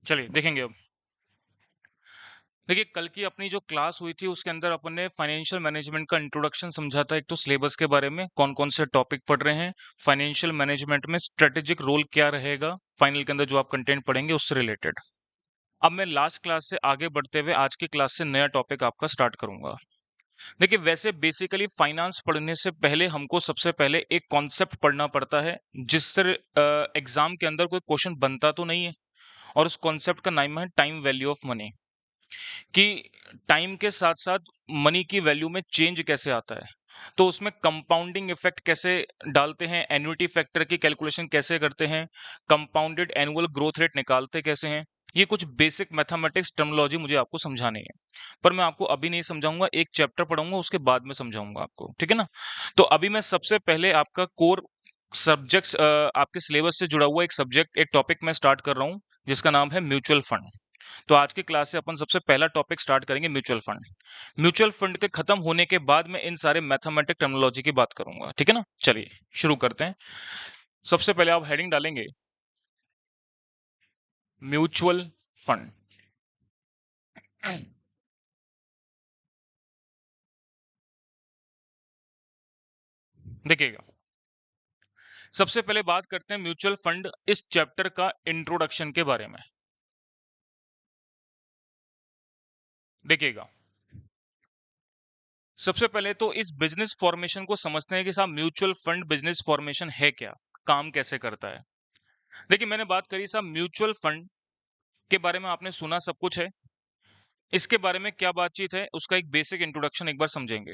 चलिए देखेंगे अब। देखिए कल की अपनी जो क्लास हुई थी उसके अंदर अपन ने फाइनेंशियल मैनेजमेंट का इंट्रोडक्शन समझा था। एक तो सिलेबस के बारे में कौन-कौन से टॉपिक पढ़ रहे हैं, फाइनेंशियल मैनेजमेंट में स्ट्रेटेजिक रोल क्या रहेगा, फाइनल के अंदर जो आप कंटेंट पढ़ेंगे उससे रिलेटेड। अब मैं लास्ट क्लास से आगे बढ़ते हुए आज की क्लास से नया टॉपिक आपका स्टार्ट करूंगा। देखिए वैसे बेसिकली फाइनेंस पढ़ने से पहले हमको सबसे पहले एक कॉन्सेप्ट पढ़ना पड़ता है जिससे एग्जाम के अंदर कोई क्वेश्चन बनता तो नहीं है, और उस कॉन्सेप्ट का नाम है टाइम वैल्यू ऑफ मनी। कि टाइम के साथ-साथ मनी की वैल्यू में चेंज कैसे आता है। तो उसमें कंपाउंडिंग इफेक्ट कैसे डालते हैं, एन्युटी फैक्टर की कैलकुलेशन कैसे करते हैं, कंपाउंडेड एनुअल ग्रोथ रेट निकालते कैसे हैं। ये कुछ बेसिक मैथमेटिक्स टर्मिनोलॉजी मुझे आपको समझानी है। पर मैं आपको अभी नहीं समझाऊँगा, एक चैप्टर पढ़ाऊँगा उसके बाद में समझाऊँगा आपको, ठीक है ना? तो अभी मैं सबसे पहले आपका कोर सब्जेक्ट्स आपके सिलेबस से जुड़ा हुआ एक सब्जेक्ट, एक टॉपिक मैं स्टार्ट कर रहा हूँ, जिसका नाम है म्यूचुअल फंड। तो आज की क्लास से अपन सबसे पहला टॉपिक स्टार्ट करेंगे म्यूचुअल फंड। म्यूचुअल फंड के खत्म होने के बाद मैं इन सारे मैथमेटिक टर्मिनोलॉजी की बात करूंगा, ठीक है ना? चलिए शुरू करते हैं। सबसे पहले आप हेडिंग डालेंगे म्यूचुअल फंड। देखिएगा, सबसे पहले बात करते हैं म्यूचुअल फंड इस चैप्टर का इंट्रोडक्शन के बारे में। देखिएगा, सबसे पहले तो इस बिजनेस फॉर्मेशन को समझते हैं कि साहब म्यूचुअल फंड बिजनेस फॉर्मेशन है क्या, काम कैसे करता है। देखिए मैंने बात करी साहब म्यूचुअल फंड के बारे में, आपने सुना सब कुछ है। इसके बारे में क्या बातचीत है उसका एक बेसिक इंट्रोडक्शन एक बार समझेंगे।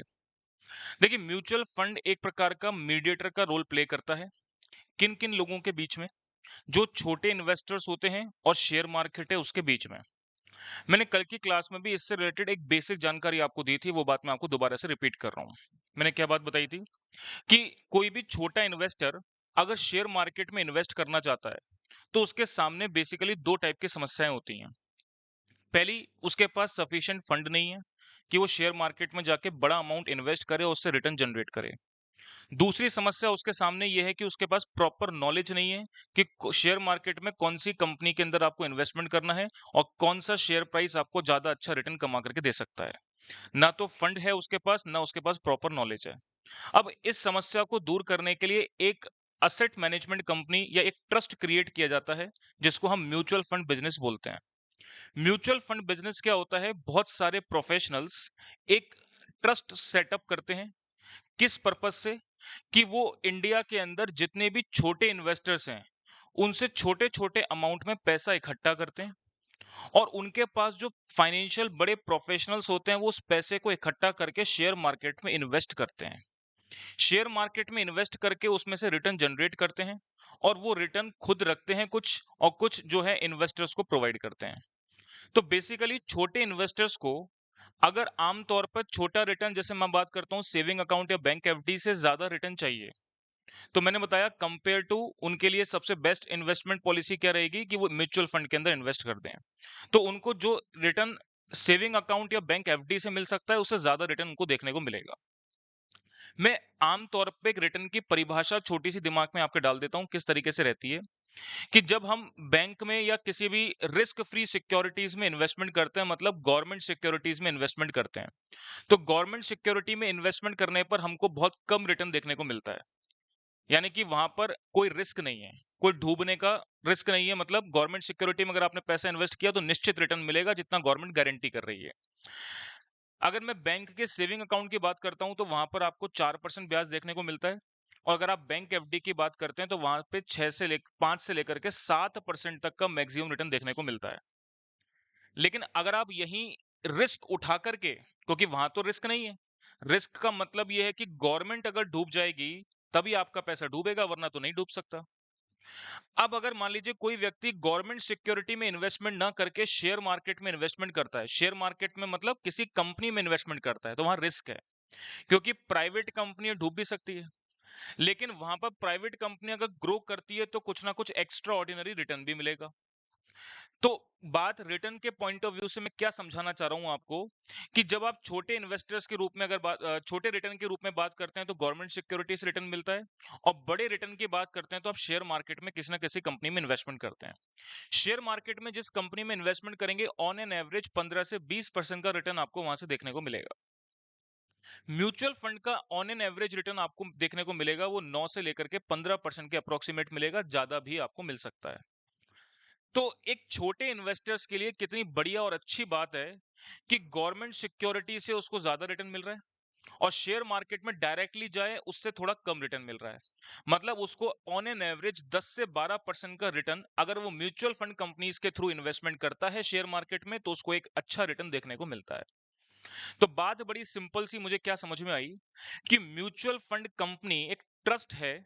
देखिए म्यूचुअल फंड एक प्रकार का मीडिएटर का रोल प्ले करता है। किन किन लोगों के बीच में? जो छोटे इन्वेस्टर्स होते हैं और शेयर मार्केट है उसके बीच में। मैंने कल की क्लास में भी इससे रिलेटेड एक बेसिक जानकारी आपको दी थी, वो बात मैं आपको दोबारा से रिपीट कर रहा हूं। मैंने क्या बात बताई थी कि कोई भी छोटा इन्वेस्टर अगर शेयर मार्केट में इन्वेस्ट करना चाहता है तो उसके सामने बेसिकली दो टाइप की समस्याएं होती हैं। पहली, उसके पास सफिशिएंट फंड नहीं है कि वो शेयर मार्केट में जाके बड़ा अमाउंट इन्वेस्ट करे और उससे रिटर्न जनरेट करे। दूसरी समस्या उसके सामने ये है कि उसके पास प्रॉपर नॉलेज नहीं है कि शेयर मार्केट में कौन सी कंपनी के अंदर आपको इन्वेस्टमेंट करना है और कौन सा शेयर प्राइस आपको ज्यादा अच्छा रिटर्न कमा करके दे सकता है। ना तो फंड है उसके पास, ना उसके पास प्रॉपर नॉलेज है। अब इस समस्या को दूर करने के लिए एक असेट मैनेजमेंट कंपनी या एक ट्रस्ट क्रिएट किया जाता है, जिसको हम म्यूचुअल फंड बिजनेस बोलते हैं। म्यूचुअल फंड बिजनेस क्या होता है? बहुत सारे प्रोफेशनल्स एक ट्रस्ट सेटअप करते हैं। किस पर्पस से? कि वो इंडिया के अंदर जितने भी छोटे इन्वेस्टर्स हैं उनसे छोटे छोटे अमाउंट में पैसा इकट्ठा करते हैं, और उनके पास जो फाइनेंशियल बड़े प्रोफेशनल्स होते हैं वो उस पैसे को इकट्ठा करके शेयर मार्केट में इन्वेस्ट करते हैं। शेयर मार्केट में इन्वेस्ट करके उसमें से रिटर्न जनरेट करते हैं, और वो रिटर्न खुद रखते हैं कुछ, और कुछ जो है इन्वेस्टर्स को प्रोवाइड करते हैं। तो बेसिकली छोटे इन्वेस्टर्स को अगर आम तौर पर छोटा रिटर्न, जैसे मैं बात करता हूँ सेविंग अकाउंट या बैंक एफडी से ज्यादा रिटर्न चाहिए, तो मैंने बताया कंपेयर टू उनके लिए सबसे बेस्ट इन्वेस्टमेंट पॉलिसी क्या रहेगी कि वो म्यूचुअल फंड के अंदर इन्वेस्ट कर दें। तो उनको जो रिटर्न सेविंग अकाउंट या बैंक एफडी से मिल सकता है उससे ज्यादा रिटर्न उनको देखने को मिलेगा। मैं आम तौर पे एक रिटर्न की परिभाषा छोटी सी दिमाग में आपके डाल देता हूं, किस तरीके से रहती है कि जब हम बैंक में या किसी भी रिस्क फ्री सिक्योरिटीज में इन्वेस्टमेंट करते हैं, मतलब गवर्नमेंट सिक्योरिटीज में इन्वेस्टमेंट करते हैं, तो गवर्नमेंट सिक्योरिटी में इन्वेस्टमेंट करने पर हमको बहुत कम रिटर्न देखने को मिलता है। यानी कि वहां पर कोई रिस्क नहीं है, कोई डूबने का रिस्क नहीं है। मतलब गवर्नमेंट सिक्योरिटी में अगर आपने पैसा इन्वेस्ट किया तो निश्चित रिटर्न मिलेगा जितना गवर्नमेंट गारंटी कर रही है। अगर मैं बैंक के सेविंग अकाउंट की बात करता हूं तो वहां पर आपको 4% ब्याज देखने को मिलता है, और अगर आप बैंक एफडी की बात करते हैं तो वहां पे 5 से लेकर के 7% तक का मैक्सिमम रिटर्न देखने को मिलता है। लेकिन अगर आप यहीं रिस्क उठा करके, क्योंकि वहां तो रिस्क नहीं है, रिस्क का मतलब यह है कि गवर्नमेंट अगर डूब जाएगी तभी आपका पैसा डूबेगा, वरना तो नहीं डूब सकता। अब अगर मान लीजिए कोई व्यक्ति गवर्नमेंट सिक्योरिटी में इन्वेस्टमेंट ना करके शेयर मार्केट में इन्वेस्टमेंट करता है, शेयर मार्केट में मतलब किसी कंपनी में इन्वेस्टमेंट करता है, तो वहां रिस्क है, क्योंकि प्राइवेट कंपनी डूब भी सकती है। लेकिन वहां पर प्राइवेट कंपनी अगर ग्रो करती है तो कुछ ना कुछ एक्स्ट्रा ऑर्डिनरी रिटर्न भी मिलेगा। तो बात रिटर्न के पॉइंट ऑफ व्यू से मैं क्या समझाना चाह रहा हूं आपको कि जब आप छोटे इन्वेस्टर्स के रूप में छोटे रिटर्न के रूप में बात करते हैं तो गवर्नमेंट सिक्योरिटी से रिटर्न मिलता है, और बड़े रिटर्न की बात करते हैं तो आप शेयर मार्केट में किसी ना किसी कंपनी में इन्वेस्टमेंट करते हैं। शेयर मार्केट में जिस कंपनी में इन्वेस्टमेंट करेंगे ऑन एन एवरेज 15 से 20% का रिटर्न आपको वहां से देखने को मिलेगा। म्यूचुअल फंड का ऑन एन एवरेज रिटर्न आपको देखने को मिलेगा वो 9 से लेकर के 15% के अप्रोक्सीमेट मिलेगा, ज्यादा भी आपको मिल सकता है। तो एक छोटे इन्वेस्टर्स के लिए कितनी बढ़िया और अच्छी बात है कि गवर्नमेंट सिक्योरिटी से उसको ज्यादा रिटर्न मिल रहा है, और शेयर मार्केट में डायरेक्टली जाए उससे थोड़ा कम रिटर्न मिल रहा है। मतलब उसको ऑन एन एवरेज 10 से 12% का रिटर्न अगर वो म्यूचुअल फंड कंपनीज के थ्रू इन्वेस्टमेंट करता है शेयर मार्केट में तो उसको एक अच्छा रिटर्न देखने को मिलता है। तो बात बड़ी सिंपल सी मुझे क्या समझ में आई कि म्यूचुअल फंड कंपनी एक ट्रस्ट है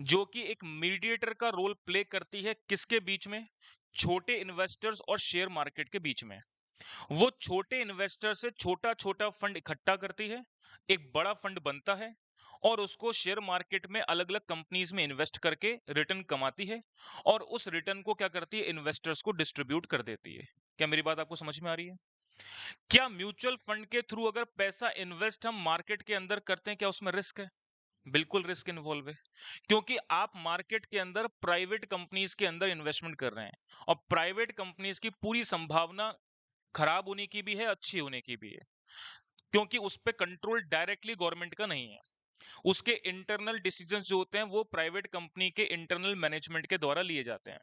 जो कि एक मीडिएटर का रोल प्ले करती है किसके बीच में, छोटे इन्वेस्टर्स और शेयर मार्केट के बीच में। वो छोटे इन्वेस्टर से छोटा छोटा फंड इकट्ठा करती है, एक बड़ा फंड बनता है, और उसको शेयर मार्केट में अलग अलग कंपनीज में इन्वेस्ट करके रिटर्न कमाती है, और उस रिटर्न को क्या करती है, इन्वेस्टर्स को डिस्ट्रीब्यूट कर देती है। क्या मेरी बात आपको समझ में आ रही है? क्या म्यूचुअल फंड के थ्रू अगर पैसा इन्वेस्ट हम मार्केट के अंदर करते हैं क्या उसमें रिस्क है? बिल्कुल रिस्क इन्वॉल्व है, क्योंकि आप मार्केट के अंदर प्राइवेट कंपनीज के अंदर इन्वेस्टमेंट कर रहे हैं, और प्राइवेट कंपनीज की पूरी संभावना खराब होने की भी है, अच्छी होने की भी है, क्योंकि उस पे कंट्रोल डायरेक्टली गवर्नमेंट का नहीं है। उसके इंटरनल डिसीजंस जो होते हैं वो प्राइवेट कंपनी के इंटरनल मैनेजमेंट के द्वारा लिए जाते हैं।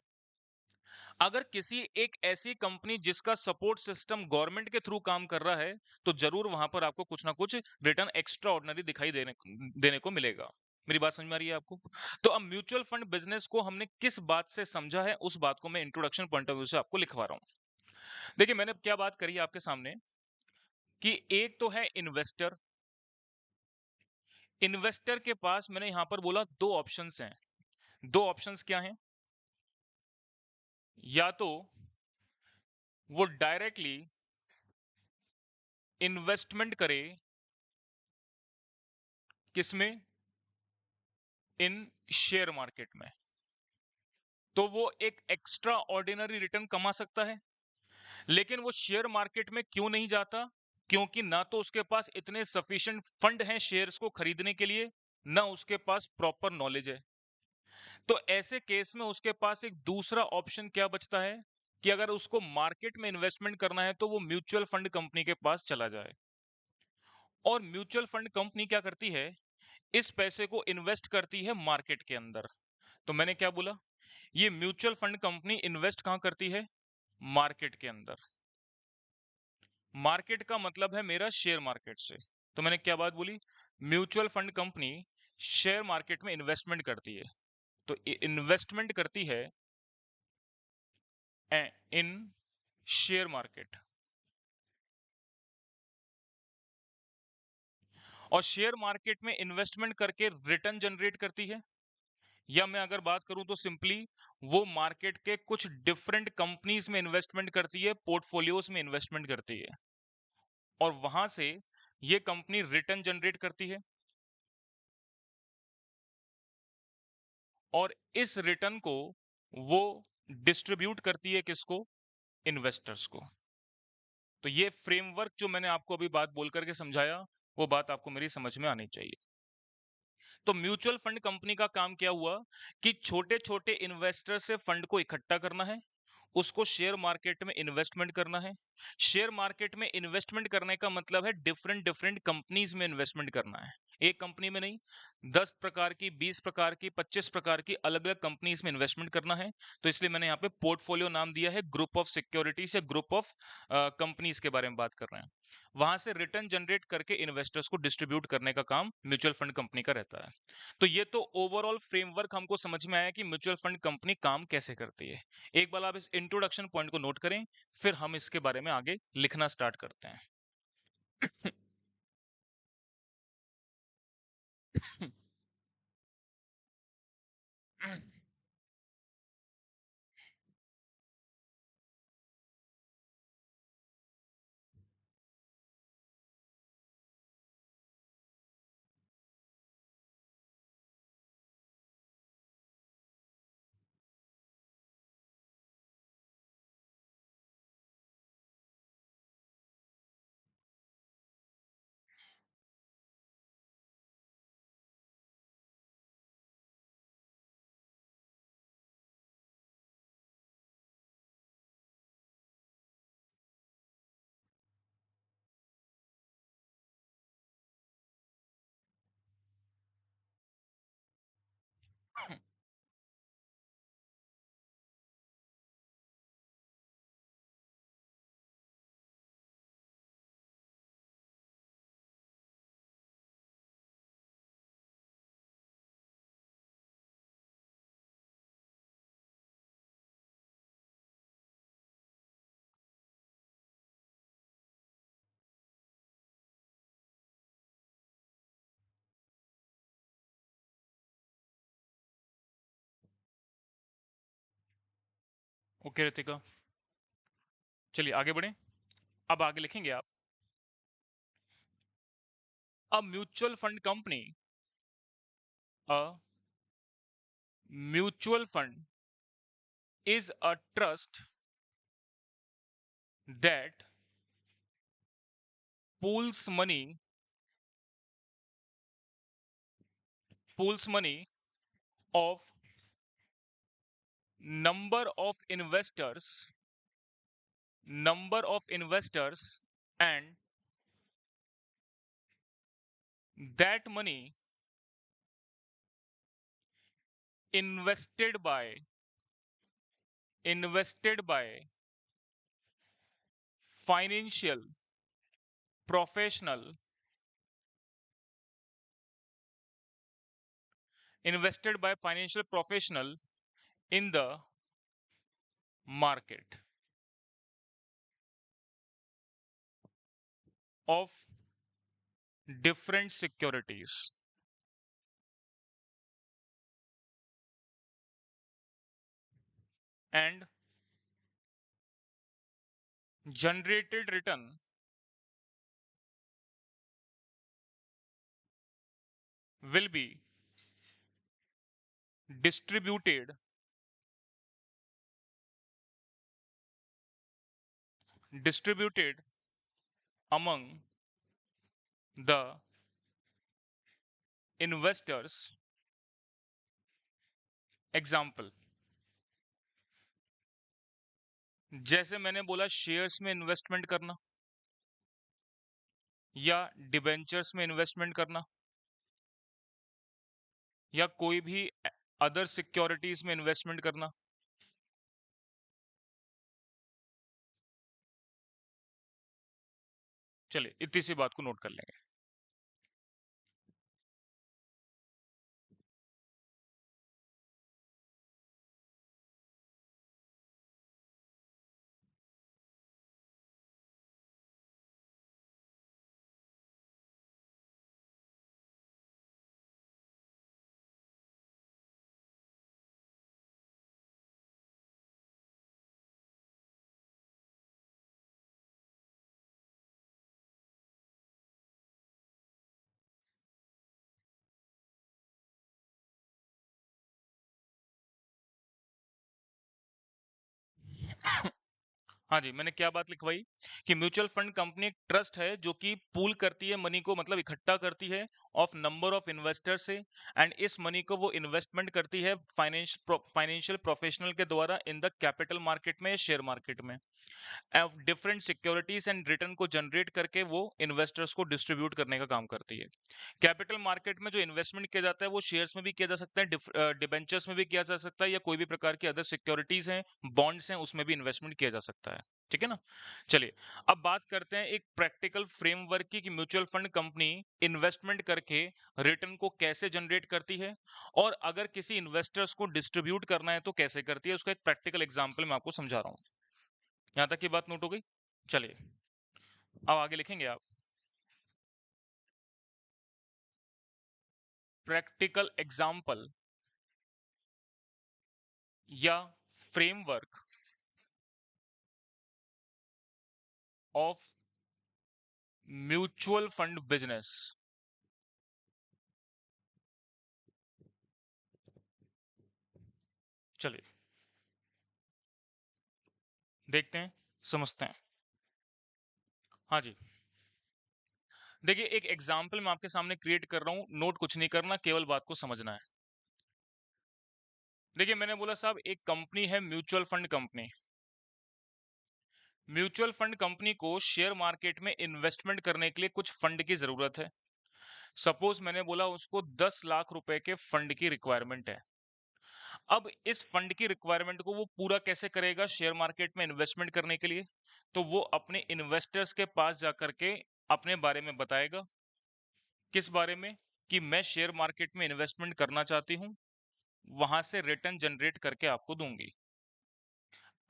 अगर किसी एक ऐसी कंपनी जिसका सपोर्ट सिस्टम गवर्नमेंट के थ्रू काम कर रहा है तो जरूर वहां पर आपको कुछ ना कुछ रिटर्न एक्स्ट्रा ऑर्डिनरी दिखाई देने देने को मिलेगा। मेरी बात समझ में आ रही है आपको? तो अब म्यूचुअल फंड बिजनेस को हमने किस बात से समझा है उस बात को मैं इंट्रोडक्शन पॉइंट ऑफ व्यू से आपको लिखवा रहा हूं। देखिए मैंने क्या बात करी है आपके सामने कि एक तो है इन्वेस्टर। इन्वेस्टर के पास मैंने यहां पर बोला दो ऑप्शंस हैं। दो ऑप्शंस क्या हैं? या तो वो डायरेक्टली इन्वेस्टमेंट करे किसमें, इन शेयर मार्केट में, तो वो एक एक्स्ट्रा ऑर्डिनरी रिटर्न कमा सकता है। लेकिन वो शेयर मार्केट में क्यों नहीं जाता? क्योंकि ना तो उसके पास इतने सफिशिएंट फंड हैं शेयर्स को खरीदने के लिए, ना उसके पास प्रॉपर नॉलेज है। तो ऐसे केस में उसके पास एक दूसरा ऑप्शन क्या बचता है कि अगर उसको मार्केट में इन्वेस्टमेंट करना है तो वो म्यूचुअल फंड कंपनी के पास चला जाए। और म्यूचुअल फंड कंपनी क्या करती है, इस पैसे को इन्वेस्ट करती है मार्केट के अंदर। तो मैंने क्या बोला, ये म्यूचुअल फंड कंपनी इन्वेस्ट कहां करती है? मार्केट के अंदर। मार्केट का मतलब है मेरा शेयर मार्केट से। तो मैंने क्या बात बोली, mutual fund company share market में इन्वेस्टमेंट करती है। तो इन्वेस्टमेंट करती है इन शेयर मार्केट, और शेयर मार्केट में इन्वेस्टमेंट करके रिटर्न जनरेट करती है। या मैं अगर बात करूं तो सिंपली वो मार्केट के कुछ डिफरेंट कंपनीज में इन्वेस्टमेंट करती है, पोर्टफोलियोज में इन्वेस्टमेंट करती है, और वहां से ये कंपनी रिटर्न जनरेट करती है, और इस रिटर्न को वो डिस्ट्रीब्यूट करती है किसको? इन्वेस्टर्स को। तो ये फ्रेमवर्क जो मैंने आपको अभी बात बोल करके समझाया वो बात आपको मेरी समझ में आनी चाहिए। तो म्यूचुअल फंड कंपनी का काम क्या हुआ कि छोटे छोटे इन्वेस्टर से फंड को इकट्ठा करना है, उसको शेयर मार्केट में इन्वेस्टमेंट करना है। शेयर मार्केट में इन्वेस्टमेंट करने का मतलब है डिफरेंट डिफरेंट कंपनीज में इन्वेस्टमेंट करना है। एक कंपनी में नहीं, 10 प्रकार की, 20 प्रकार की, 25 प्रकार की अलग अलग कंपनीज में इन्वेस्टमेंट करना है। तो इसलिए मैंने यहाँ पे पोर्टफोलियो नाम दिया है, ग्रुप ऑफ सिक्योरिटीज या ग्रुप ऑफ कंपनीज के बारे में बात कर रहे हैं। वहां से रिटर्न जनरेट करके इन्वेस्टर्स को डिस्ट्रीब्यूट करने का काम म्यूचुअल फंड कंपनी का रहता है। तो ये तो ओवरऑल फ्रेमवर्क हमको समझ में आया कि म्यूचुअल फंड कंपनी काम कैसे करती है। एक बार आप इस इंट्रोडक्शन पॉइंट को नोट करें, फिर हम इसके बारे में आगे लिखना स्टार्ट करते हैं। ओके रितिका, चलिए आगे बढ़े। अब आगे लिखेंगे आप, a mutual fund company, a mutual fund is a trust that pools money of number of investors, and that money invested by financial professional in the market of different securities and generated return will be distributed among the investors. Example, जैसे मैंने बोला shares में investment करना या debentures में investment करना या कोई भी अदर सिक्योरिटीज में इन्वेस्टमेंट करना। चलिए इतनी सी बात को नोट कर लेंगे। हाँ जी, मैंने क्या बात लिखवाई कि म्यूचुअल फंड कंपनी एक ट्रस्ट है जो कि पूल करती है मनी को, मतलब इकट्ठा करती है ऑफ नंबर ऑफ इन्वेस्टर से, एंड इस मनी को वो इन्वेस्टमेंट करती है फाइनेंशियल प्रोफेशनल के द्वारा इन द कैपिटल मार्केट में या शेयर मार्केट में, of different securities and return को जनरेट करके वो इन्वेस्टर्स को डिस्ट्रीब्यूट करने का काम करती है। कैपिटल मार्केट में जो इन्वेस्टमेंट किया जाता है वो शेयर्स में भी किया जा सकता है, डिबेंचर्स में भी किया जा सकता है, या कोई भी प्रकार की अदर सिक्योरिटीज हैं, बॉन्ड्स हैं, उसमें भी इन्वेस्टमेंट किया जा सकता है। ठीक है ना। चलिए अब बात करते हैं एक प्रैक्टिकल फ्रेमवर्क की कि म्यूचुअल फंड कंपनी इन्वेस्टमेंट करके रिटर्न को कैसे जनरेट करती है, और अगर किसी इन्वेस्टर्स को डिस्ट्रीब्यूट करना है तो कैसे करती है, उसका एक प्रैक्टिकल एग्जाम्पल मैं आपको समझा रहा हूं। यहां तक की बात नोट हो गई। चलिए अब आगे लिखेंगे आप, प्रैक्टिकल एग्जाम्पल या framework of mutual fund business. चलिए देखते हैं, समझते हैं। हाँ जी, देखिए एक एग्जाम्पल मैं आपके सामने क्रिएट कर रहा हूं, नोट कुछ नहीं करना, केवल बात को समझना है। देखिए मैंने बोला साहब एक कंपनी है mutual fund company. Mutual fund company को शेयर मार्केट में इन्वेस्टमेंट करने के लिए कुछ फंड की जरूरत है। सपोज मैंने बोला उसको 10 लाख रुपए के फंड की रिक्वायरमेंट है। अब इस फंड की रिक्वायरमेंट को वो पूरा कैसे करेगा शेयर मार्केट में इन्वेस्टमेंट करने के लिए? तो वो अपने इन्वेस्टर्स के पास जाकर के अपने बारे में बताएगा। किस बारे में? कि मैं शेयर मार्केट में इन्वेस्टमेंट करना चाहती हूँ, वहां से रिटर्न जनरेट करके आपको दूंगी।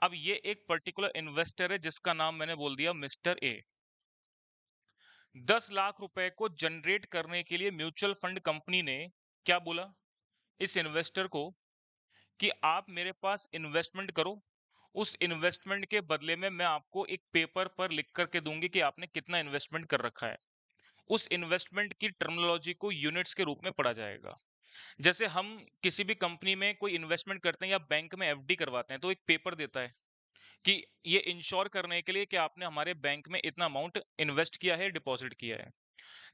अब ये एक पर्टिकुलर इन्वेस्टर है जिसका नाम मैंने बोल दिया मिस्टर ए। 10 लाख रुपए को जनरेट करने के लिए म्यूचुअल फंड कंपनी ने क्या बोला इस इन्वेस्टर को कि आप मेरे पास इन्वेस्टमेंट करो। उस इन्वेस्टमेंट के बदले में मैं आपको एक पेपर पर लिख करके दूंगी कि आपने कितना इन्वेस्टमेंट कर रखा है। उस इन्वेस्टमेंट की टर्मिनोलॉजी को यूनिट्स के रूप में पढ़ा जाएगा। जैसे हम किसी भी कंपनी में कोई इन्वेस्टमेंट करते हैं या बैंक में एफडी करवाते हैं तो एक पेपर देता है कि ये इंश्योर करने के लिए कि आपने हमारे बैंक में इतना अमाउंट इन्वेस्ट किया है, डिपॉजिट किया है।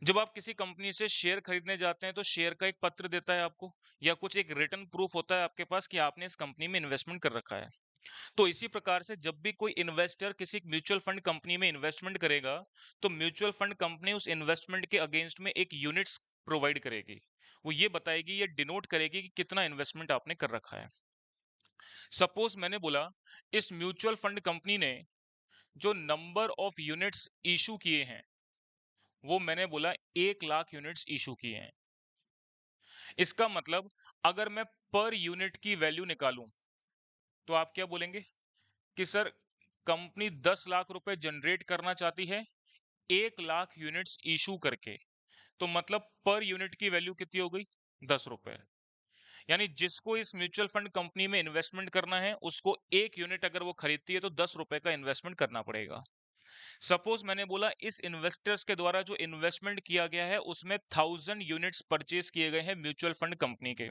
जब आप किसी कंपनी से शेयर खरीदने जाते हैं तो शेयर का एक पत्र देता है आपको, या कुछ एक रिटर्न प्रूफ होता है आपके पास कि आपने इस कंपनी में इन्वेस्टमेंट कर रखा है। तो इसी प्रकार से जब भी कोई इन्वेस्टर किसी म्यूचुअल फंड कंपनी में इन्वेस्टमेंट करेगा, तो म्यूचुअल फंड कंपनी उस इन्वेस्टमेंट के अगेंस्ट में एक यूनिट्स प्रोवाइड करेगी। वो ये बताएगी, ये डिनोट करेगी कि कितना इन्वेस्टमेंट आपने कर रखा है। सपोज मैंने बोला इस म्यूचुअल फंड कंपनी ने जो नंबर ऑफ यूनिट्स इशू किए हैं, वो मैंने बोला 1 लाख यूनिट्स इशू किए हैं। इसका मतलब अगर मैं पर यूनिट की वैल्यू निकालूं तो आप क्या बोलेंगे कि सर कंपनी 10 लाख रुपए जनरेट करना चाहती है 1 लाख यूनिट्स इशू करके, तो मतलब पर यूनिट की वैल्यू कितनी हो गई? 10 रुपए। यानी जिसको इस म्यूचुअल फंड कंपनी में इन्वेस्टमेंट करना है उसको 1 यूनिट अगर वो खरीदती है तो 10 रुपए का इन्वेस्टमेंट करना पड़ेगा। सपोज मैंने बोला इस इन्वेस्टर्स के द्वारा जो इन्वेस्टमेंट किया गया है उसमें 1000 यूनिट्स परचेज किए गए हैं म्यूचुअल फंड कंपनी के।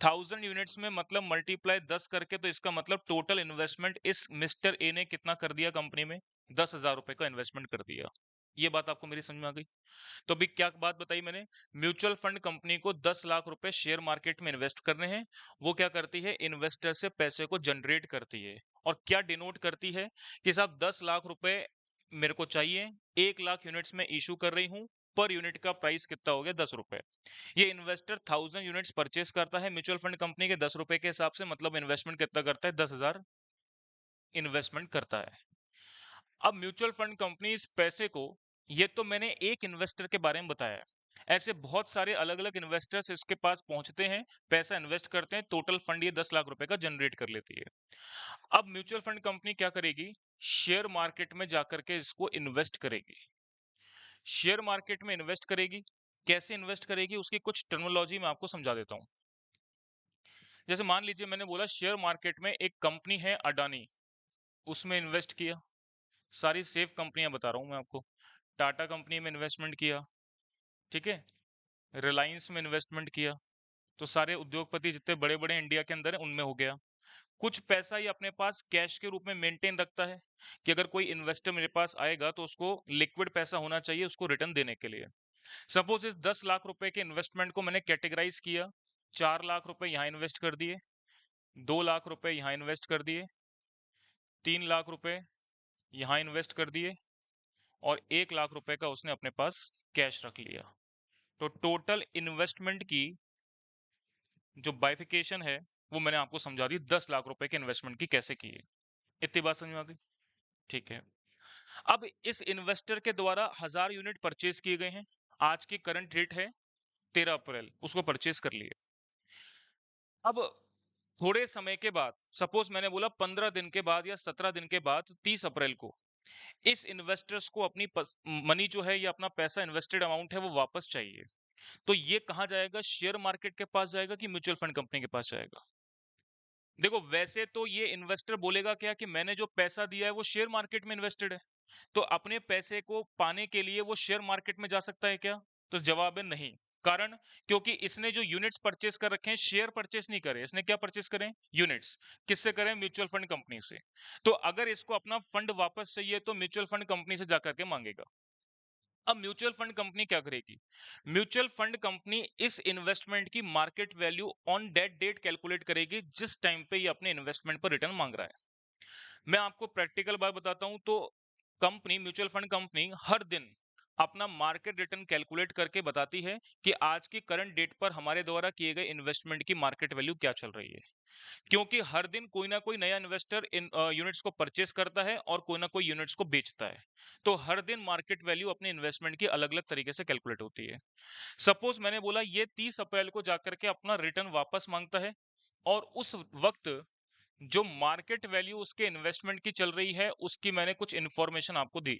1000 यूनिट्स में मतलब मल्टीप्लाई 10 करके, तो इसका मतलब टोटल इन्वेस्टमेंट इस मिस्टर ए ने कितना कर दिया कंपनी में? 10,000 रुपए का इन्वेस्टमेंट कर दिया। ये बात आपको मेरी समझ में आ गई? तो अभी क्या बात बताई मैंने? म्यूचुअल फंड कंपनी को 10 लाख रुपए शेयर मार्केट में इन्वेस्ट करने हैं। वो क्या करती है? इन्वेस्टर से पैसे को जनरेट करती है। और क्या डिनोट करती है कि साहब 10 लाख रुपए मेरे को चाहिए, 1 लाख यूनिट्स में इशू कर रही हूं, पर यूनिट का प्राइस कितना हो गया? 10 रुपए। ये इन्वेस्टर 1000 यूनिट्स परचेस करता है म्यूचुअल फंड कंपनी के 10 रुपए के हिसाब से, मतलब इन्वेस्टमेंट कितना करता है? 10,000 इन्वेस्टमेंट करता है। अब म्यूचुअल फंड कंपनी इस पैसे को, ये तो मैंने एक इन्वेस्टर के बारे में बताया है, ऐसे बहुत सारे अलग अलग इन्वेस्टर्स इसके पास पहुंचते हैं, पैसा इन्वेस्ट करते हैं, टोटल फंड ये 10 लाख रुपए का जनरेट कर लेती है। अब म्यूचुअल फंड कंपनी क्या करेगी? शेयर मार्केट में जाकर के इसको इन्वेस्ट करेगी। शेयर मार्केट में इन्वेस्ट करेगी। कैसे इन्वेस्ट करेगी उसकी कुछ टर्मिनोलॉजी मैं आपको समझा देता हूं। जैसे मान लीजिए मैंने बोला शेयर मार्केट में एक कंपनी है अडानी, उसमें इन्वेस्ट किया। सारी सेफ कंपनियां बता रहा हूं मैं आपको। टाटा कंपनी में इन्वेस्टमेंट किया, ठीक है, रिलायंस में इन्वेस्टमेंट किया, तो सारे उद्योगपति जितने बड़े बड़े इंडिया के अंदर है उनमें हो गया। कुछ पैसा ये अपने पास कैश के रूप में मेंटेन रखता है कि अगर कोई इन्वेस्टर मेरे पास आएगा तो उसको लिक्विड पैसा होना चाहिए उसको रिटर्न देने के लिए। सपोज इस 10 लाख रुपए के इन्वेस्टमेंट को मैंने कैटेगराइज किया। 4 लाख रुपए यहाँ इन्वेस्ट कर दिए, 2 लाख रुपए यहाँ इन्वेस्ट कर दिए, 3 लाख रुपए यहाँ इन्वेस्ट कर दिए, और 1 लाख रुपए का उसने अपने पास कैश रख लिया। तो टोटल इन्वेस्टमेंट की जो बाइफिकेशन है वो मैंने आपको समझा दी, 10 लाख रुपए के इन्वेस्टमेंट की कैसे की है। इतनी बात समझ में आ गई? ठीक है। अब इस इन्वेस्टर के द्वारा 1000 यूनिट परचेज किए गए हैं। आज की करंट रेट है 13 अप्रैल, उसको परचेज कर लिए। अब थोड़े समय के बाद, सपोज मैंने बोला 15 दिन के बाद या 17 दिन के बाद, 30 अप्रैल को इस इन्वेस्टर्स को अपनी मनी जो है या अपना पैसा इन्वेस्टेड अमाउंट है वो वापस चाहिए। तो ये कहां जाएगा? शेयर मार्केट के पास जाएगा कि म्यूचुअल फंड कंपनी के पास जाएगा? देखो वैसे तो ये इन्वेस्टर बोलेगा क्या कि मैंने जो पैसा दिया है वो शेयर मार्केट में इन्वेस्टेड है, तो अपने पैसे को पाने के लिए वो शेयर मार्केट में जा सकता है क्या? तो जवाब है नहीं। कारण, क्योंकि इसने जो यूनिट्स परचेस कर रखे हैं, शेयर परचेस नहीं करे, इसने क्या परचेस करें? यूनिट्स। किससे करें? म्यूचुअल फंड कंपनी से। तो अगर इसको अपना फंड वापस चाहिए तो म्यूचुअल फंड कंपनी से जाकर के मांगेगा। अब म्यूचुअल फंड कंपनी क्या करेगी? म्यूचुअल फंड कंपनी इस इन्वेस्टमेंट की market value on date date calculate करेगी जिस टाइम पे ये अपने इन्वेस्टमेंट पर रिटर्न मांग रहा है। मैं आपको प्रैक्टिकल बात बताता हूं तो कंपनी, म्यूचुअल फंड कंपनी हर दिन अपना मार्केट रिटर्न कैलकुलेट करके बताती है कि आज की करंट डेट पर हमारे द्वारा किए गए इन्वेस्टमेंट की मार्केट वैल्यू क्या चल रही है। क्योंकि हर दिन कोई ना कोई नया इन्वेस्टर इन यूनिट्स को परचेस करता है और कोई ना कोई यूनिट्स को बेचता है। तो हर दिन मार्केट वैल्यू अपने इन्वेस्टमेंट की अलग-अलग तरीके से कैलकुलेट होती है। सपोज मैंने बोला ये 30 अप्रैल को जाकर के अपना रिटर्न वापस मांगता है और उस वक्त जो मार्केट वैल्यू उसके इन्वेस्टमेंट की चल रही है उसकी मैंने कुछ इन्फॉर्मेशन आपको दी।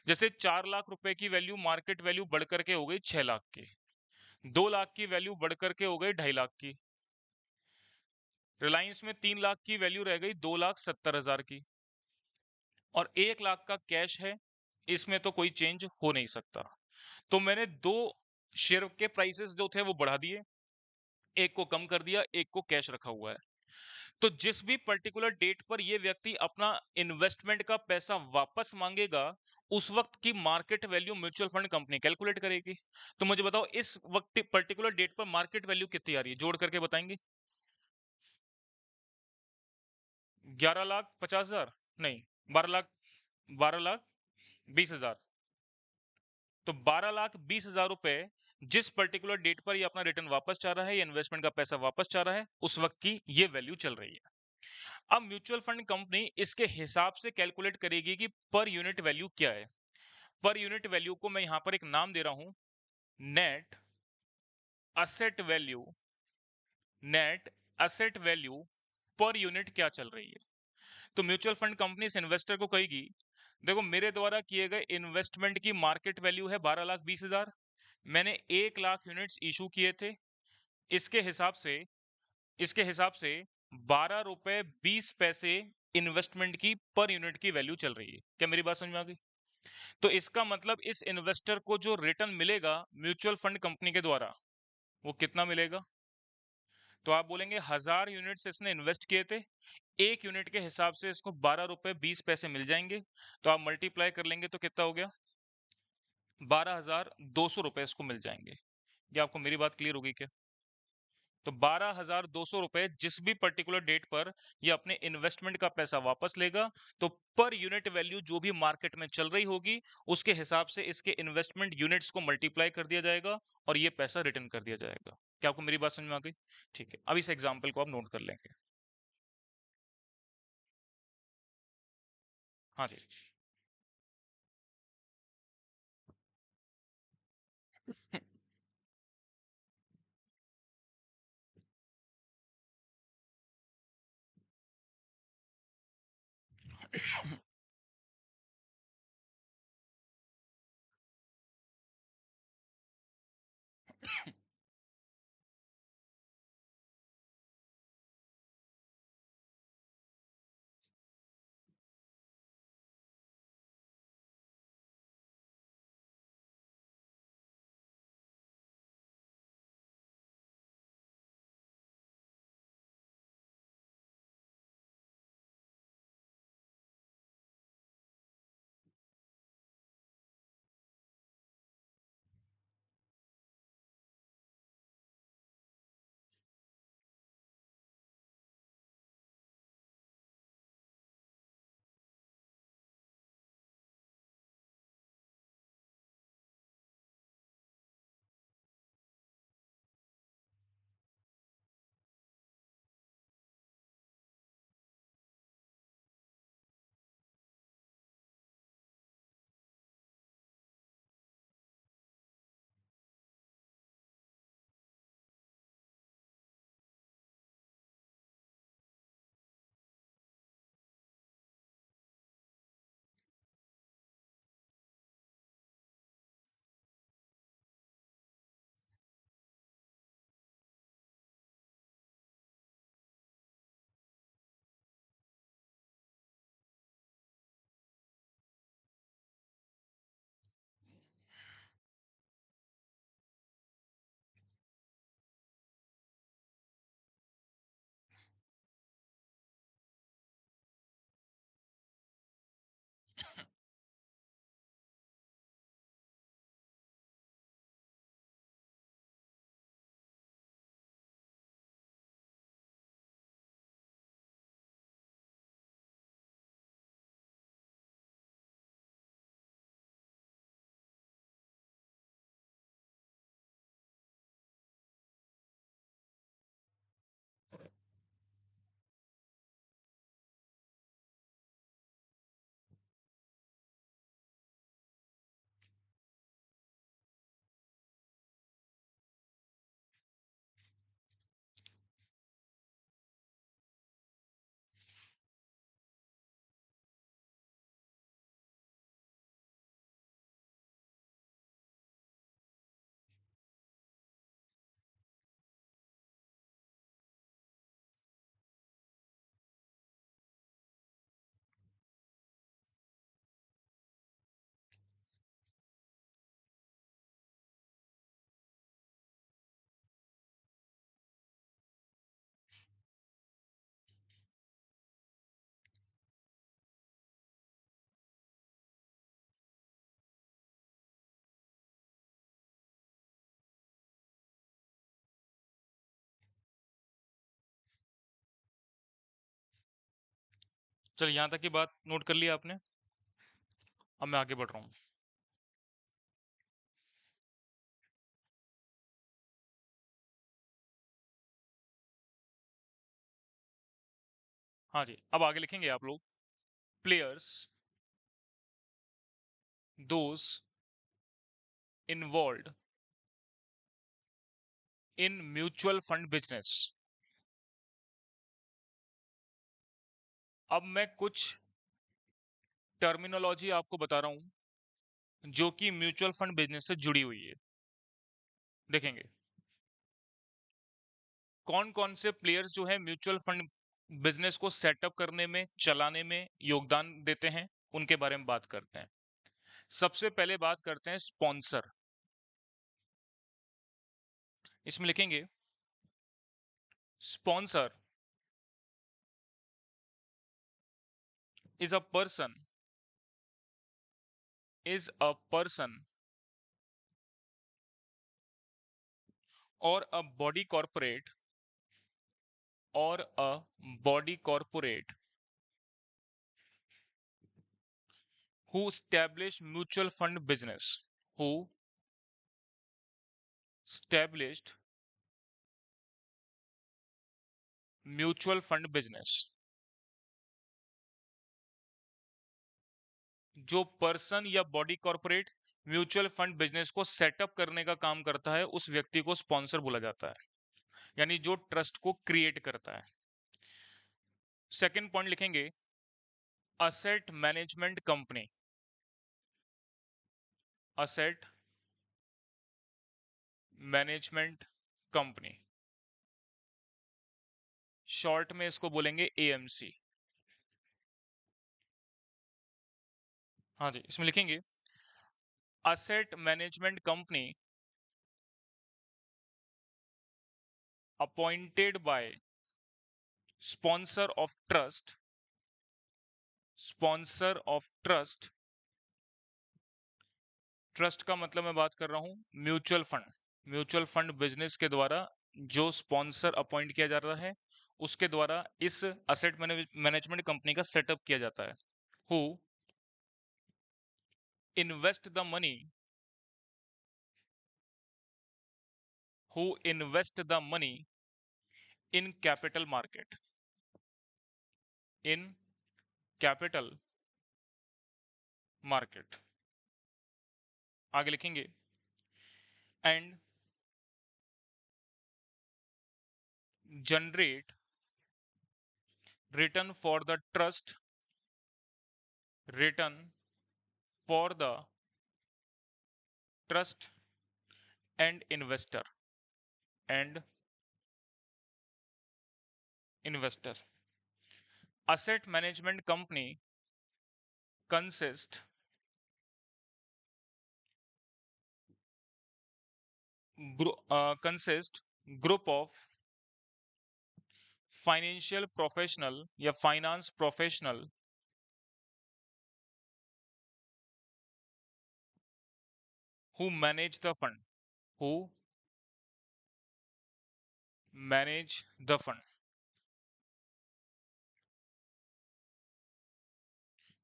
जैसे 4 लाख रुपए की वैल्यू मार्केट वैल्यू बढ़ करके हो गई 6 लाख की, 2 लाख की वैल्यू बढ़ करके हो गई 2.5 लाख की, रिलायंस में 3 लाख की वैल्यू रह गई 2,70,000 की और 1 लाख का कैश है। इसमें तो कोई चेंज हो नहीं सकता। तो मैंने दो शेयर के प्राइसेस जो थे वो बढ़ा दिए, एक को कम कर दिया, एक को कैश रखा हुआ है। तो जिस भी पर्टिकुलर डेट पर ये व्यक्ति अपना इन्वेस्टमेंट का पैसा वापस मांगेगा, उस वक्त की market value mutual fund company calculate करेगी। तो मुझे बताओ इस वक्त पर्टिकुलर डेट पर मार्केट वैल्यू कितनी आ रही है, जोड़ करके बताएंगे। 11,50,000 नहीं, 12 लाख, 12,20,000। तो 12,20,000 रुपए जिस पर्टिकुलर डेट पर ये अपना रिटर्न वापस चाह रहा है, ये इन्वेस्टमेंट का पैसा वापस चाह रहा है, उस वक्त की ये वैल्यू चल रही है। अब म्यूचुअल फंड कंपनी इसके हिसाब से कैलकुलेट करेगी कि पर यूनिट वैल्यू क्या है। पर यूनिट वैल्यू को मैं यहां पर एक नाम दे रहा हूं, net asset value. Net asset value per unit क्या चल रही है। तो म्यूचुअल फंड कंपनी इस इन्वेस्टर को कहेगी, देखो मेरे द्वारा किए गए इन्वेस्टमेंट की मार्केट वैल्यू है 12,20,000, मैंने 1 लाख यूनिट्स इशू किए थे। इसके हिसाब से इसके हिसाब से 12 रुपए 20 पैसे इन्वेस्टमेंट की पर यूनिट की वैल्यू चल रही है। क्या मेरी बात समझ में आ गई? तो इसका मतलब इस इन्वेस्टर को जो रिटर्न मिलेगा म्यूचुअल फंड कंपनी के द्वारा, वो कितना मिलेगा? तो आप बोलेंगे 1,000 यूनिट्स इसने इन्वेस्ट किए थे, एक यूनिट के हिसाब से इसको 12 रुपए 20 पैसे मिल जाएंगे। तो आप मल्टीप्लाई कर लेंगे तो कितना हो गया? 12,200 रुपए इसको मिल जाएंगे। ये आपको मेरी बात क्लियर होगी क्या? तो 12,200 रुपए जिस भी पर्टिकुलर डेट पर ये अपने इन्वेस्टमेंट का पैसा वापस लेगा, तो पर यूनिट वैल्यू जो भी मार्केट में चल रही होगी उसके हिसाब से इसके इन्वेस्टमेंट यूनिट्स को मल्टीप्लाई कर दिया जाएगा और ये पैसा रिटर्न कर दिया जाएगा। क्या आपको मेरी बात समझ में आ गई? ठीक है, अब इस एग्जाम्पल को आप नोट कर लेंगे। हाँ जी। चलिए, यहां तक की बात नोट कर लिया आपने। अब मैं आगे बढ़ रहा हूँ। हाँ जी, अब आगे लिखेंगे आप लोग, players those involve in mutual fund business. अब मैं कुछ टर्मिनोलॉजी आपको बता रहा हूं जो कि म्यूचुअल फंड बिजनेस से जुड़ी हुई है। देखेंगे कौन कौन से प्लेयर्स जो है म्यूचुअल फंड बिजनेस को सेटअप करने में, चलाने में योगदान देते हैं, उनके बारे में बात करते हैं। सबसे पहले बात करते हैं स्पॉन्सर। इसमें लिखेंगे sponsor is a person is a person or a body corporate or a body corporate who established mutual fund business, who established mutual fund business. जो पर्सन या body corporate mutual fund business को setup करने का काम करता है, उस व्यक्ति को स्पॉन्सर बोला जाता है, यानी जो ट्रस्ट को क्रिएट करता है। सेकंड पॉइंट लिखेंगे asset management company. Asset management company, short में इसको बोलेंगे एएमसी। हाँ जी, इसमें लिखेंगे asset management company appointed by sponsor of trust, sponsor of trust, trust का मतलब मैं बात कर रहा हूं mutual fund. Mutual fund business के द्वारा जो स्पॉन्सर अपॉइंट किया जाता है, उसके द्वारा इस असेट मैनेजमेंट कंपनी का सेटअप किया जाता है। Who invest the money, who invest the money in capital market, in capital market. आगे लिखेंगे and generate return for the trust, return for the trust and investor, and investor. Asset management company consist consist group of financial professional या finance professional who manage the fund, who manage the fund।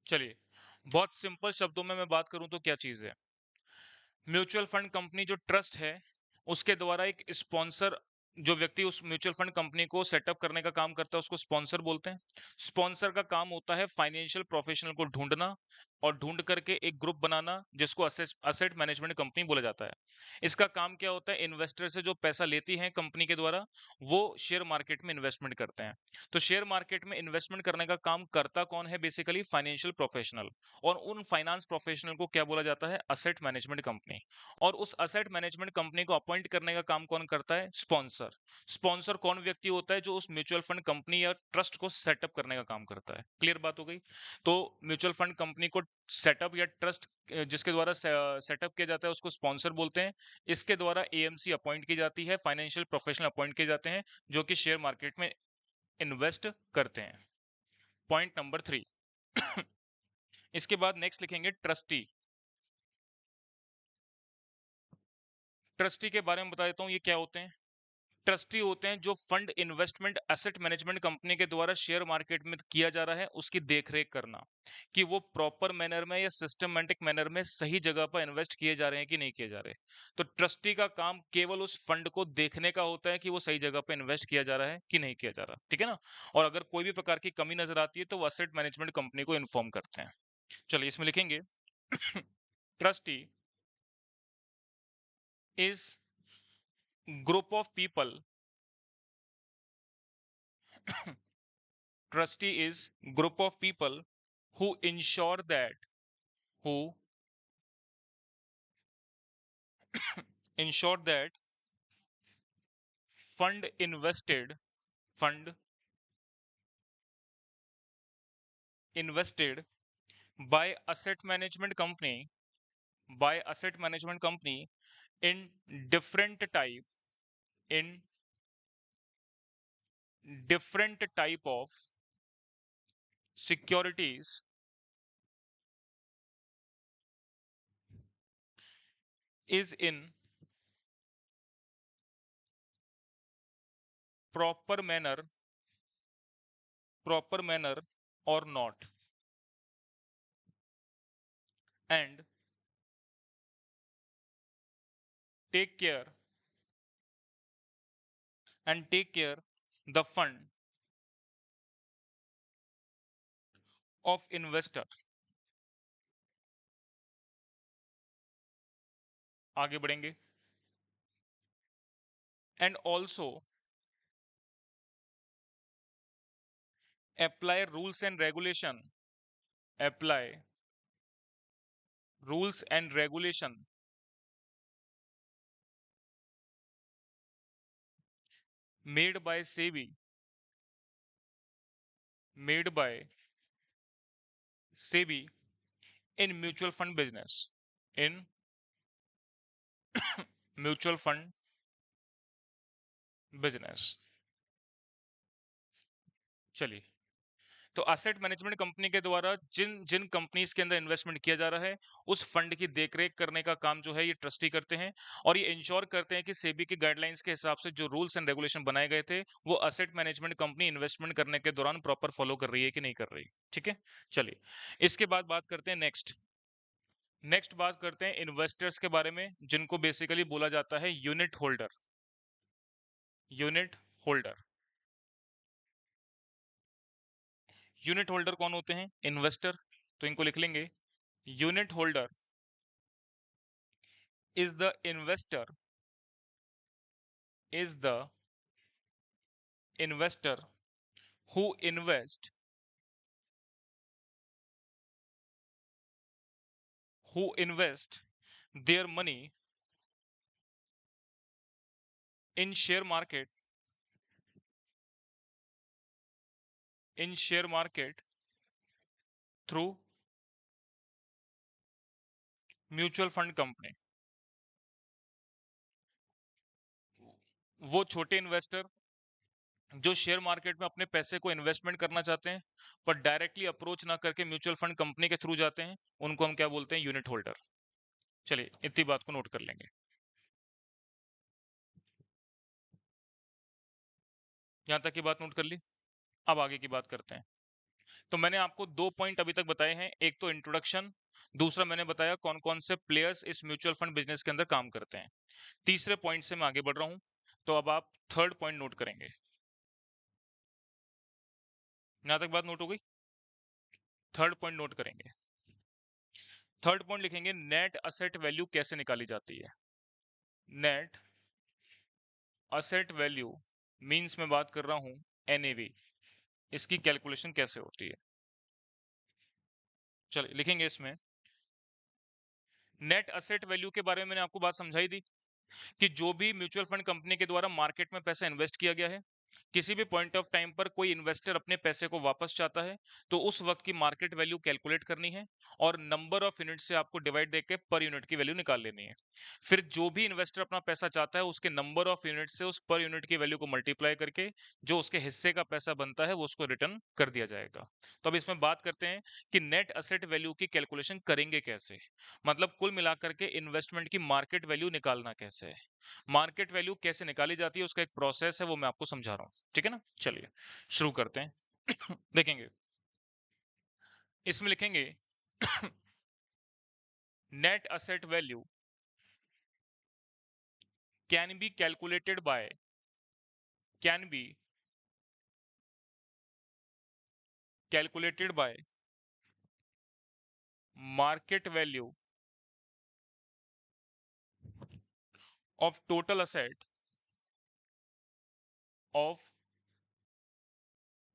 चलिए, बहुत simple शब्दों में मैं बात करूं तो क्या चीज है। म्यूचुअल फंड कंपनी जो ट्रस्ट है, उसके द्वारा एक स्पॉन्सर, जो व्यक्ति उस म्यूचुअल फंड कंपनी को सेटअप करने का काम करता है, उसको स्पॉन्सर बोलते हैं। स्पॉन्सर का काम होता है फाइनेंशियल प्रोफेशनल को ढूंढना और ढूंढ करके एक ग्रुप बनाना, जिसको असेट मैनेजमेंट कंपनी बोला जाता है। इसका काम क्या होता है, इन्वेस्टर से जो पैसा लेती है कंपनी के द्वारा, वो शेयर मार्केट में इन्वेस्टमेंट करते हैं। तो शेयर मार्केट में इन्वेस्टमेंट करने का काम करता कौन है, बेसिकली फाइनेंशियल प्रोफेशनल। और उन फाइनेंस प्रोफेशनल को क्या बोला जाता है, असेट मैनेजमेंट कंपनी। और उस असेट मैनेजमेंट कंपनी को अपॉइंट करने का काम कौन करता है, स्पॉन्सर। स्पॉन्सर कौन व्यक्ति होता है, जो उस म्यूचुअल फंड कंपनी या ट्रस्ट को सेटअप करने का काम करता है। क्लियर बात हो गई। तो म्यूचुअल फंड कंपनी को सेटअप या ट्रस्ट जिसके द्वारा सेटअप किया जाता है, उसको स्पॉन्सर बोलते हैं। इसके द्वारा एएमसी अपॉइंट की जाती है, फाइनेंशियल प्रोफेशनल अपॉइंट किए जाते हैं, जो कि शेयर मार्केट में इन्वेस्ट करते हैं। Point number 3। इसके बाद नेक्स्ट लिखेंगे ट्रस्टी। ट्रस्टी के बारे में बता देता हूं ये क्या होते हैं। ट्रस्टी होते हैं जो fund investment asset management company के द्वारा शेयर मार्केट में किया जा रहा है उसकी देखरेख करना, कि वो प्रॉपर मैनर में या सिस्टमेटिक मैनर में सही जगह पर इन्वेस्ट किए जा रहे हैं कि नहीं किए जा रहे। तो ट्रस्टी का काम केवल उस फंड को देखने का होता है कि वो सही जगह पर इन्वेस्ट किया जा रहा है कि नहीं किया जा रहा, ठीक है ना। और अगर कोई भी प्रकार की कमी नजर आती है तो वो एसेट मैनेजमेंट कंपनी को इन्फॉर्म करते हैं। चलिए इसमें लिखेंगे trustee is group of people trustee is group of people who ensure that who ensure that fund fund invested by asset management company in different type in different type of securities is in proper manner or not, and take care take care the fund of investor। आगे बढ़ेंगे। and also apply rules and regulation apply rules and regulation made by SEBI made by SEBI in mutual fund business in mutual fund business। चलिए, तो asset management company के द्वारा जिन जिन companies के अंदर investment किया जा रहा है उस फंड की देखरेख करने का काम जो है ये ट्रस्टी करते हैं, और ये इंश्योर करते हैं कि सेबी की गाइडलाइंस के हिसाब से जो रूल्स एंड रेगुलेशन बनाए गए थे वो असेट मैनेजमेंट कंपनी इन्वेस्टमेंट करने के दौरान प्रॉपर फॉलो कर रही है कि नहीं कर रही। ठीक है, चलिए इसके बाद बात करते हैं नेक्स्ट बात करते हैं इन्वेस्टर्स के बारे में, जिनको बेसिकली बोला जाता है unit holder. Unit holder unit holder कौन होते हैं? इन्वेस्टर। तो इनको लिख लेंगे, unit holder is the investor is the investor who invest their money in share market through mutual fund company. वो छोटे इन्वेस्टर जो शेयर मार्केट में अपने पैसे को इन्वेस्टमेंट करना चाहते हैं पर डायरेक्टली अप्रोच ना करके म्यूचुअल फंड कंपनी के थ्रू जाते हैं, उनको हम क्या बोलते हैं? Unit holder. चलिए इतनी बात को नोट कर लेंगे। यहां तक की बात नोट कर ली। अब आगे की बात करते हैं। तो मैंने आपको दो पॉइंट अभी तक बताए हैं, एक तो इंट्रोडक्शन, दूसरा मैंने बताया कौन कौन से प्लेयर्स इस म्यूचुअल फंड बिजनेस के अंदर काम करते हैं। तीसरे पॉइंट से मैं आगे बढ़ रहा हूं, तो अब आप थर्ड पॉइंट नोट करेंगे। यहां तक बात नोट हो गई? थर्ड पॉइंट नोट करेंगे। थर्ड पॉइंट लिखेंगे, नेट असेट वैल्यू कैसे निकाली जाती है। नेट असेट वैल्यू मींस मैं बात कर रहा हूं एनएवी, इसकी कैलकुलेशन कैसे होती है। चलिए लिखेंगे इसमें, नेट असेट वैल्यू के बारे में मैंने आपको बात समझाई दी कि जो भी म्यूचुअल फंड कंपनी के द्वारा मार्केट में पैसा इन्वेस्ट किया गया है किसी भी पॉइंट ऑफ टाइम पर कोई इन्वेस्टर अपने पैसे को वापस चाहता है तो उस वक्त की मार्केट वैल्यू कैलकुलेट करनी है और नंबर ऑफ यूनिट से आपको डिवाइड देके पर यूनिट की वैल्यू निकाल लेनी है। फिर जो भी इन्वेस्टर अपना पैसा चाहता है उसके नंबर ऑफ यूनिट से उस पर यूनिट की वैल्यू को मल्टीप्लाई करके जो उसके हिस्से का पैसा बनता है वो उसको रिटर्न कर दिया जाएगा। तो अब इसमें बात करते हैं कि नेट असेट वैल्यू की कैलकुलेशन करेंगे कैसे, मतलब कुल मिलाकर के इन्वेस्टमेंट की मार्केट वैल्यू निकालना कैसे है, मार्केट वैल्यू कैसे निकाली जाती है, उसका एक प्रोसेस है वो मैं आपको समझा रहा हूं। ठीक है ना, चलिए शुरू करते हैं। देखेंगे, इसमें लिखेंगे net asset value can be calculated by can be calculated by market value of total asset of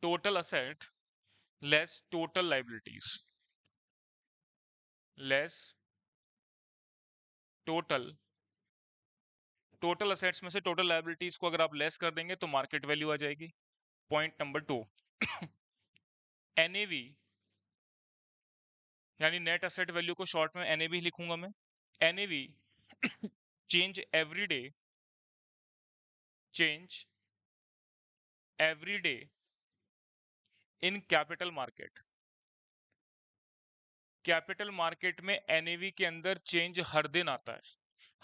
total asset less total liabilities, less total total assets में से टोटल लाइबिलिटीज को अगर आप लेस कर देंगे तो मार्केट वैल्यू आ जाएगी। Point number 2, NAV यानी नेट असेट वैल्यू को शॉर्ट में एनएवी लिखूंगा मैं। NAV change every day, change every day in capital market. Capital market में एनएवी के अंदर चेंज हर दिन आता है,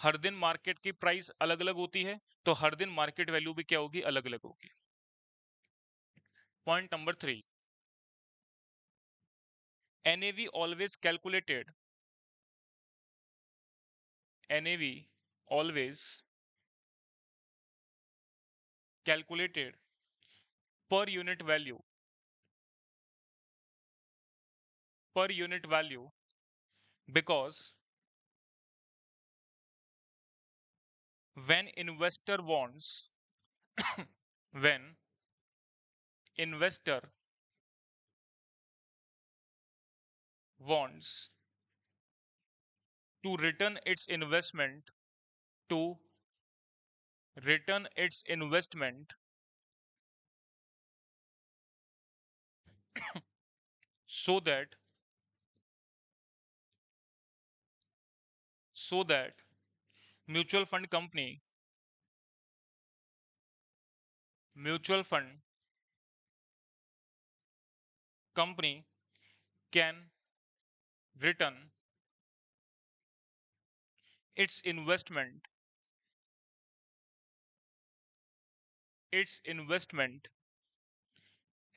हर दिन मार्केट की प्राइस अलग अलग होती है तो हर दिन मार्केट वैल्यू भी क्या होगी, अलग अलग होगी। Point number 3, NAV always calculated, NAV always calculated per unit value, per unit value because when investor wants when investor wants to return its investment, to return its investment so that so that mutual fund company mutual fund company can return its investment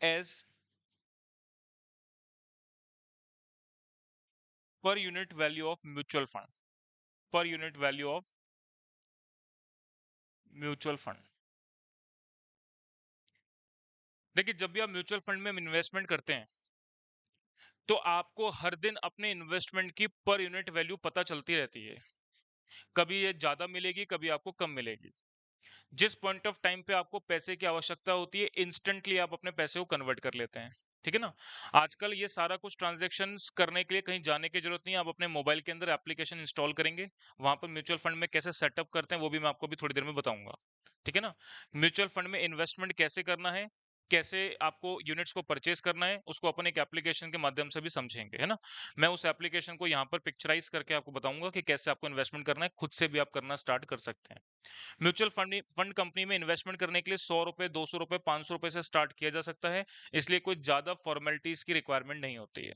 as per unit value of mutual fund, per unit value of mutual fund. देखिए जब भी आप mutual fund में investment करते हैं तो आपको हर दिन अपने इन्वेस्टमेंट की पर यूनिट वैल्यू पता चलती रहती है, कभी ये ज्यादा मिलेगी कभी आपको कम मिलेगी। जिस पॉइंट ऑफ टाइम पे आपको पैसे की आवश्यकता होती है इंस्टेंटली आप अपने पैसे को कन्वर्ट कर लेते हैं। ठीक है ना, आजकल ये सारा कुछ ट्रांजैक्शन करने के लिए कहीं जाने की जरूरत नहीं है, आप अपने मोबाइल के अंदर एप्लीकेशन इंस्टॉल करेंगे, वहां पर म्यूचुअल फंड में कैसे सेटअप करते हैं वो भी मैं आपको भी थोड़ी देर में बताऊंगा। ठीक है ना, म्यूचुअल फंड में इन्वेस्टमेंट कैसे करना है, कैसे आपको यूनिट्स को परचेज करना है, उसको अपन एक एप्लीकेशन के माध्यम से भी समझेंगे, है ना। मैं उस एप्लीकेशन को यहाँ पर पिक्चराइज करके आपको बताऊंगा कि कैसे आपको इन्वेस्टमेंट करना है, खुद से भी आप करना स्टार्ट कर सकते हैं। म्यूचुअल फंड कंपनी में इन्वेस्टमेंट करने के लिए 100 रुपए, 200 रुपए, 500 रुपए से स्टार्ट किया जा सकता है, इसलिए कोई ज्यादा फॉर्मेलिटीज की रिक्वायरमेंट नहीं होती है।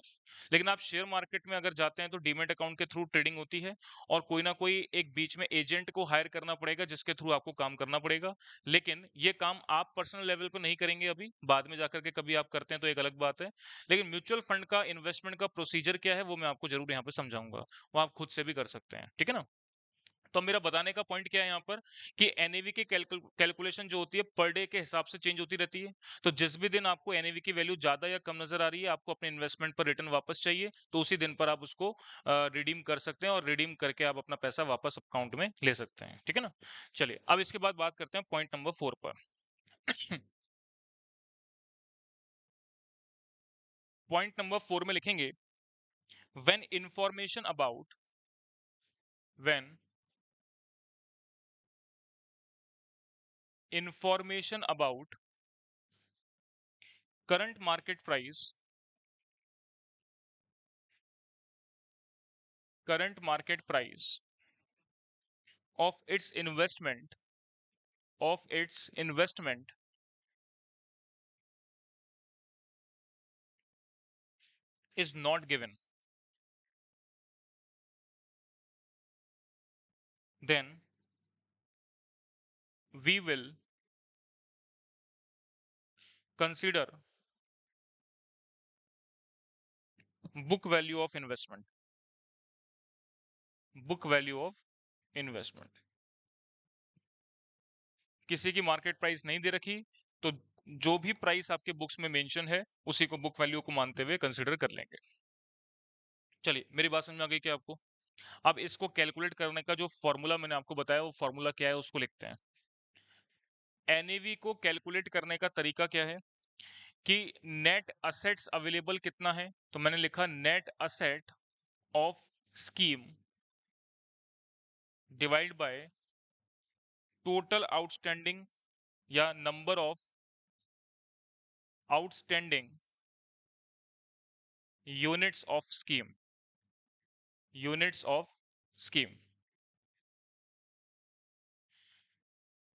लेकिन आप शेयर मार्केट में अगर जाते हैं तो डीमेट अकाउंट के थ्रू ट्रेडिंग होती है और कोई ना कोई एक बीच में एजेंट को हायर करना पड़ेगा जिसके थ्रू आपको काम करना पड़ेगा। लेकिन ये काम आप पर्सनल लेवल पर नहीं करेंगे, अभी बाद में जाकर के कभी आप करते हैं तो एक अलग बात है। लेकिन म्यूचुअल फंड का इन्वेस्टमेंट का प्रोसीजर क्या है वो मैं आपको जरूर यहाँ पे समझाऊंगा, वो आप खुद से भी कर सकते हैं। ठीक है ना, तो मेरा बताने का पॉइंट क्या है यहाँ पर कि एनएवी की कैलकुलेशन जो होती है पर डे के हिसाब से चेंज होती रहती है। तो जिस भी दिन आपको एनएवी की वैल्यू ज्यादा या कम नजर आ रही है, आपको अपने इन्वेस्टमेंट पर रिटर्न वापस चाहिए, तो उसी दिन पर आप उसको रिडीम कर सकते हैं और रिडीम करके आप अपना पैसा वापस अकाउंट में ले सकते हैं। ठीक है ना, चलिए अब इसके बाद बात करते हैं पॉइंट नंबर 4 पर। पॉइंट नंबर 4 में लिखेंगे when information about when information about current market price, current market price of its investment is not given, then we will consider book value of investment. Book value of investment. किसी की market price नहीं दे रखी तो जो भी price आपके books में mention है उसी को बुक वैल्यू को मानते हुए कंसिडर कर लेंगे। चलिए, मेरी बात समझ में आ गई क्या आपको? अब इसको कैलकुलेट करने का जो फॉर्मूला मैंने आपको बताया वो फॉर्मूला क्या है उसको लिखते हैं। एनएवी को कैलकुलेट करने का तरीका क्या है कि नेट असेट्स अवेलेबल कितना है, तो मैंने लिखा net asset of scheme divide by total outstanding या number of outstanding units of scheme, units of scheme.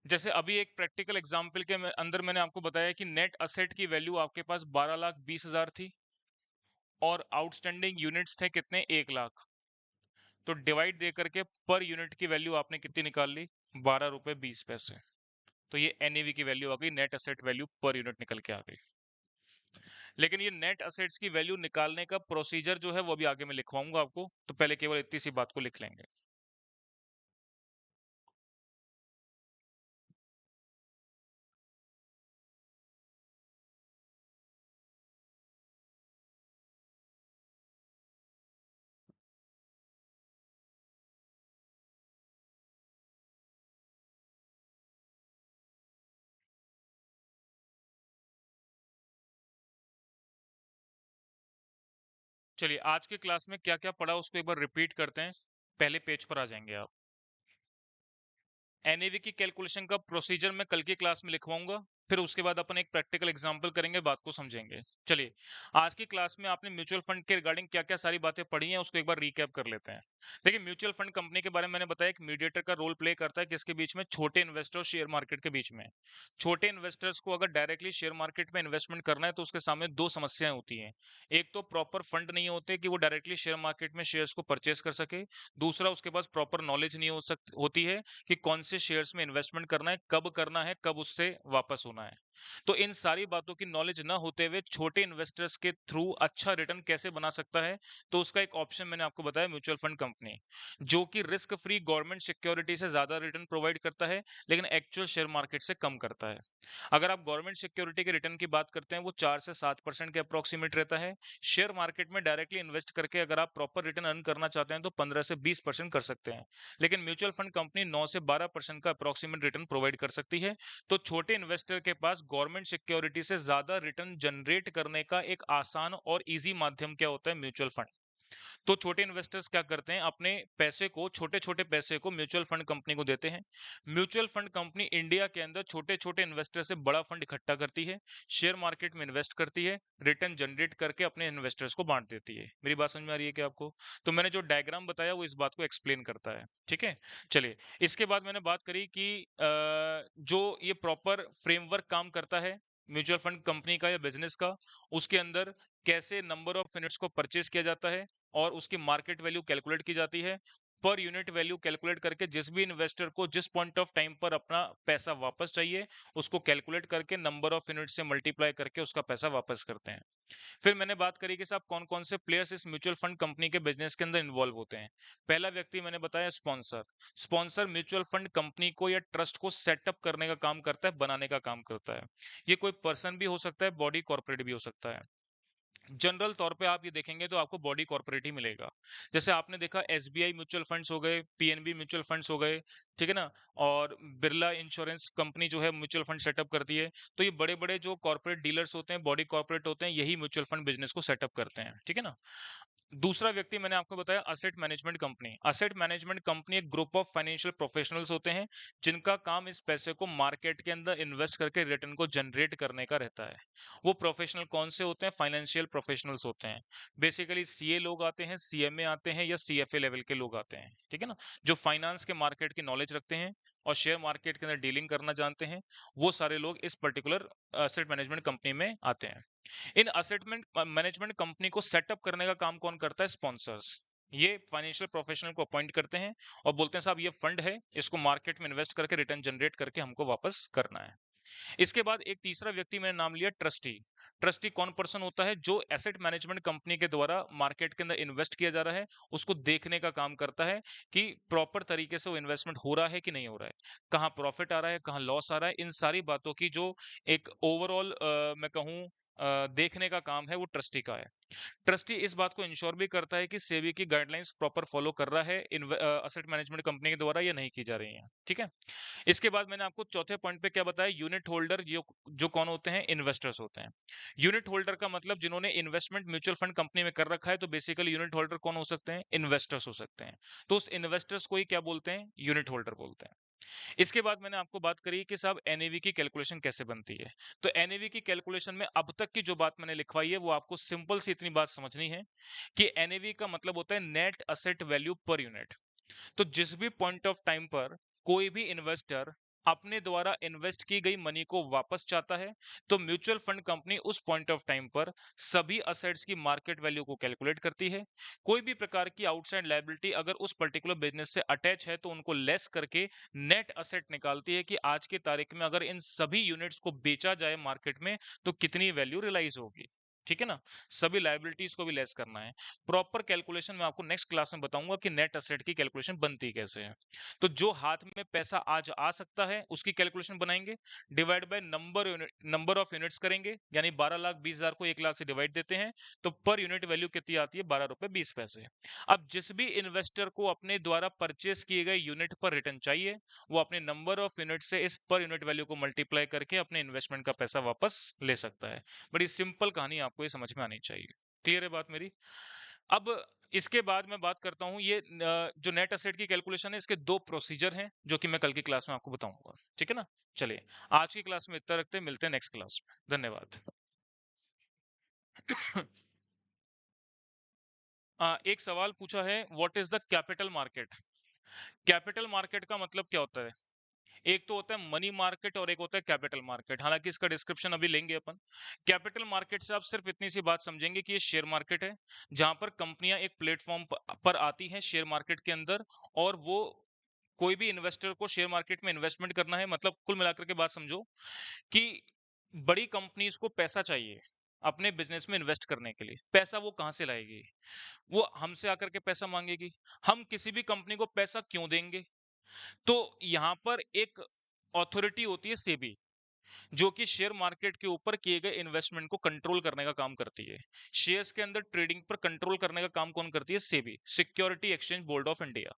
जैसे अभी एक प्रैक्टिकल एग्जांपल के अंदर मैंने आपको बताया कि नेट असेट की वैल्यू आपके पास 12,20,000 थी और आउटस्टैंडिंग यूनिट्स थे कितने, 1,00,000। तो डिवाइड दे करके पर यूनिट की वैल्यू आपने कितनी निकाल ली, 12 रुपए 20 पैसे। तो ये एनएवी की वैल्यू आ गई, net asset value per unit निकल के आ गई। लेकिन ये नेट असेट्स की वैल्यू निकालने का प्रोसीजर जो है वो अभी आगे मैं लिखवाऊंगा आपको, तो पहले केवल इतनी सी बात को लिख लेंगे। चलिए, आज के क्लास में क्या क्या पढ़ा उसको एक बार रिपीट करते हैं। पहले पेज पर आ जाएंगे आप। एनएवी की कैलकुलेशन का प्रोसीजर मैं कल की क्लास में लिखवाऊंगा, फिर उसके बाद अपन एक प्रैक्टिकल एग्जांपल करेंगे, बात को समझेंगे। चलिए, आज की क्लास में आपने म्यूचुअल फंड के रिगार्डिंग क्या क्या सारी बातें पढ़ी हैं उसको एक बार रिकैप कर लेते हैं। देखिए, म्यूचुअल फंड कंपनी के बारे में मैंने बताया एक मीडिएटर का रोल प्ले करता है किसके बीच में, छोटे इन्वेस्टर शेयर मार्केट के बीच में। छोटे इन्वेस्टर्स को अगर डायरेक्टली शेयर मार्केट में इन्वेस्टमेंट करना है तो उसके सामने दो समस्याएं होती हैं। एक तो प्रॉपर फंड नहीं होते कि वो डायरेक्टली शेयर मार्केट में शेयर्स को परचेस कर सके। दूसरा, उसके पास प्रॉपर नॉलेज नहीं होती है कि कौन से शेयर्स में इन्वेस्टमेंट करना है, कब उससे वापस होना है। तो इन सारी बातों की नॉलेज ना होते हुए छोटे इन्वेस्टर्स के थ्रू अच्छा रिटर्न कैसे बना सकता है, तो उसका एक ऑप्शन मैंने आपको बताया, म्यूचुअल फंड कंपनी, जो कि रिस्क फ्री गवर्नमेंट सिक्योरिटी से ज्यादा रिटर्न प्रोवाइड करता है लेकिन एक्चुअल शेयर मार्केट से कम करता है। अगर आप गवर्नमेंट सिक्योरिटी के रिटर्न की बात करते हैं वो 4 से 7% के अप्रोक्सीमेट रहता है। शेयर मार्केट में डायरेक्टली इन्वेस्ट करके अगर आप प्रॉपर रिटर्न अर्न करना चाहते हैं तो 15 से 20% कर सकते हैं, लेकिन म्यूचुअल फंड कंपनी 9 से 12% का अप्रोक्सीमेट रिटर्न प्रोवाइड कर सकती है। तो छोटे इन्वेस्टर के पास गवर्नमेंट सिक्योरिटी से ज्यादा रिटर्न जनरेट करने का एक आसान और इजी माध्यम क्या होता है, म्यूचुअल फंड। तो छोटे इन्वेस्टर्स क्या करते हैं, अपने पैसे को, छोटे छोटे पैसे को म्यूचुअल फंड कंपनी को देते हैं। म्यूचुअल फंड कंपनी इंडिया के अंदर छोटे छोटे इन्वेस्टर से बड़ा फंड इकट्ठा करती है, शेयर मार्केट में इन्वेस्ट करती है, रिटर्न जनरेट करके अपने इन्वेस्टर्स को बांट देती है। मेरी बात समझ में आ रही है क्या आपको? तो मैंने जो डायग्राम बताया वो इस बात को एक्सप्लेन करता है, ठीक है। चलिए, इसके बाद मैंने बात करी कि जो ये प्रॉपर फ्रेमवर्क काम करता है म्यूचुअल फंड कंपनी का या बिजनेस का, उसके अंदर कैसे नंबर ऑफ यूनिट्स को परचेज किया जाता है और उसकी मार्केट वैल्यू कैलकुलेट की जाती है। पर यूनिट वैल्यू कैलकुलेट करके जिस भी इन्वेस्टर को जिस पॉइंट ऑफ टाइम पर अपना पैसा वापस चाहिए उसको कैलकुलेट करके नंबर ऑफ यूनिट से मल्टीप्लाई करके उसका पैसा वापस करते हैं। फिर मैंने बात करी कि साहब कौन कौन से प्लेयर्स इस म्यूचुअल फंड कंपनी के बिजनेस के अंदर इन्वॉल्व होते हैं। पहला व्यक्ति मैंने बताया sponsor. Sponsor mutual fund company को या ट्रस्ट को सेटअप करने का काम करता है, बनाने का काम करता है। ये कोई पर्सन भी हो सकता है, बॉडी कॉर्पोरेट भी हो सकता है। जनरल तौर पे आप ये देखेंगे तो आपको बॉडी कॉर्पोरेट ही मिलेगा। जैसे आपने देखा एसबीआई म्यूचुअल फंड्स हो गए, पीएनबी म्यूचुअल फंड्स हो गए, ठीक है ना, और बिरला इंश्योरेंस कंपनी जो है म्यूचुअल फंड सेटअप करती है। तो ये बड़े बड़े जो कॉर्पोरेट डीलर्स होते हैं, बॉडी कॉर्पोरेट होते हैं, यही म्यूचुअल फंड बिजनेस को सेटअप करते हैं, ठीक है ना। दूसरा व्यक्ति मैंने आपको बताया asset management company. Asset management company एक ग्रुप ऑफ फाइनेंशियल प्रोफेशनल्स होते हैं जिनका काम इस पैसे को मार्केट के अंदर इन्वेस्ट करके रिटर्न को जनरेट करने का रहता है। वो प्रोफेशनल कौन से होते हैं? फाइनेंशियल प्रोफेशनल्स होते हैं। बेसिकली सीए लोग आते हैं, सीएमए आते हैं या सीएफए लेवल के लोग आते हैं, ठीक है ना? जो फाइनेंस के मार्केट की नॉलेज रखते हैं और शेयर मार्केट के अंदर डीलिंग करना जानते हैं, वो सारे लोग इस पर्टिकुलर असेट मैनेजमेंट कंपनी में आते हैं। इन असेटमेंट मैनेजमेंट कंपनी को सेटअप करने का काम कौन करता है? स्पॉन्सर्स। ये फाइनेंशियल प्रोफेशनल को अपॉइंट करते हैं और बोलते हैं साहब ये फंड है, इसको मार्केट में इन्वेस्ट करके रिटर्न जनरेट करके हमको वापस करना है। इसके बाद एक तीसरा व्यक्ति मैंने नाम लिया ट्रस्टी। ट्रस्टी कौन पर्सन होता है? जो एसेट मैनेजमेंट कंपनी के द्वारा मार्केट के अंदर इन्वेस्ट किया जा रहा है उसको देखने का काम करता है कि प्रॉपर तरीके से वो इन्वेस्टमेंट हो रहा है कि नहीं हो रहा है, कहाँ प्रॉफिट आ रहा है, कहाँ लॉस आ रहा है। इन सारी बातों की जो एक ओवरऑल मैं कहूँ देखने का काम है वो ट्रस्टी का है। ट्रस्टी इस बात को इंश्योर भी करता है कि सेबी की गाइडलाइंस प्रॉपर फॉलो कर रहा है असेट मैनेजमेंट कंपनी के द्वारा या नहीं की जा रही है, ठीक है। इसके बाद मैंने आपको चौथे पॉइंट पे क्या बताया? यूनिट होल्डर जो जो कौन होते हैं? इन्वेस्टर्स होते हैं। यूनिट होल्डर का मतलब जिन्होंने इन्वेस्टमेंट म्यूचुअल फंड कंपनी में कर रखा है, तो बेसिकली यूनिट होल्डर कौन हो सकते हैं? इन्वेस्टर्स हो सकते हैं। तो उस इन्वेस्टर्स को ही क्या बोलते हैं? यूनिट होल्डर बोलते हैं। इसके बाद मैंने आपको बात करी कि साहब एनएवी की कैलकुलेशन कैसे बनती है। तो एनएवी की कैलकुलेशन में अब तक की जो बात मैंने लिखवाई है वो आपको सिंपल सी इतनी बात समझनी है कि एनएवी का मतलब होता है net asset value per unit. तो जिस भी पॉइंट ऑफ टाइम पर कोई भी इन्वेस्टर अपने द्वारा इन्वेस्ट की गई मनी को वापस चाहता है, तो म्यूचुअल फंड कंपनी उस पॉइंट ऑफ टाइम पर सभी असेट्स की मार्केट वैल्यू को कैलकुलेट करती है। कोई भी प्रकार की आउटसाइड लायबिलिटी अगर उस पर्टिकुलर बिजनेस से अटैच है तो उनको लेस करके नेट असेट निकालती है कि आज की तारीख में अगर इन सभी यूनिट्स को बेचा जाए मार्केट में तो कितनी वैल्यू रियलाइज होगी, ठीक है ना। सभी लायबिलिटीज को भी लेस करना है। प्रॉपर कैलकुलेशन मैं आपको नेक्स्ट क्लास में बताऊंगा कि नेट असेट की कैलकुलेशन बनती कैसे है। तो जो हाथ में पैसा आज आ सकता है उसकी कैलकुलेशन बनाएंगे, divide by number of units करेंगे, यानी 12,20,000 को 1 लाख से डिवाइड देते हैं तो पर यूनिट वैल्यू कितनी आती है? 12 रुपए 20 पैसे। अब जिस भी इन्वेस्टर को अपने द्वारा परचेस किए गए यूनिट पर रिटर्न चाहिए, वो अपने नंबर ऑफ यूनिट से इस पर यूनिट वैल्यू को मल्टीप्लाई करके अपने इन्वेस्टमेंट का पैसा वापस ले सकता है। बड़ी सिंपल कहानी आपको ये समझ में आनी चाहिए। क्लियर है बात मेरी? अब इसके बाद मैं बात करता हूं ये जो नेट असेट की कैलकुलेशन है इसके दो प्रोसीजर हैं जो कि मैं कल की क्लास में आपको बताऊंगा, ठीक है ना। चलिए, आज की क्लास में इतना रखते हैं, मिलते हैं नेक्स्ट क्लास में। धन्यवाद। एक सवाल पूछा है, what is the capital market? Capital market का मतलब क्या होता है? एक तो होता है मनी मार्केट और एक होता है कैपिटल मार्केट। हालांकि इसका डिस्क्रिप्शन अभी लेंगे अपन। कैपिटल मार्केट से आप सिर्फ इतनी सी बात समझेंगे कि ये शेयर मार्केट है जहां पर कंपनियां एक प्लेटफॉर्म पर आती हैं शेयर मार्केट के अंदर, और वो कोई भी इन्वेस्टर को शेयर मार्केट में इन्वेस्टमेंट करना है। मतलब कुल मिलाकर के बात समझो कि बड़ी कंपनीज को पैसा चाहिए अपने बिजनेस में इन्वेस्ट करने के लिए। पैसा वो कहां से लाएगी? वो हमसे आकर के पैसा मांगेगी। हम किसी भी कंपनी को पैसा क्यों देंगे? तो यहां पर एक अथॉरिटी होती है सेबी, जो कि शेयर मार्केट के ऊपर किए गए इन्वेस्टमेंट को कंट्रोल करने का काम करती है। शेयर्स के अंदर ट्रेडिंग पर कंट्रोल करने का काम कौन करती है? SEBI, security exchange board of India.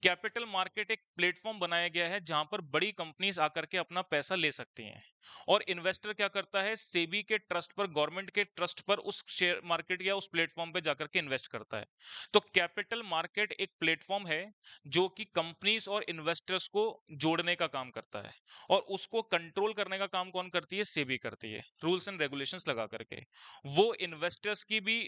Capital market एक प्लेटफॉर्म बनाया गया है जहां पर बड़ी कंपनीज आकर के अपना पैसा ले सकती हैं, और इन्वेस्टर क्या करता है? सेबी के ट्रस्ट पर, गवर्नमेंट के ट्रस्ट पर उस शेयर मार्केट या उस प्लेटफॉर्म पे जाकर के इन्वेस्ट करता है। तो कैपिटल मार्केट एक प्लेटफॉर्म है जो कि कंपनीज और इन्वेस्टर्स को जोड़ने का काम करता है, और उसको कंट्रोल करने का काम कौन करती है? सेबी करती है, रूल्स एंड रेगुलेशंस लगा करके। वो इन्वेस्टर्स की भी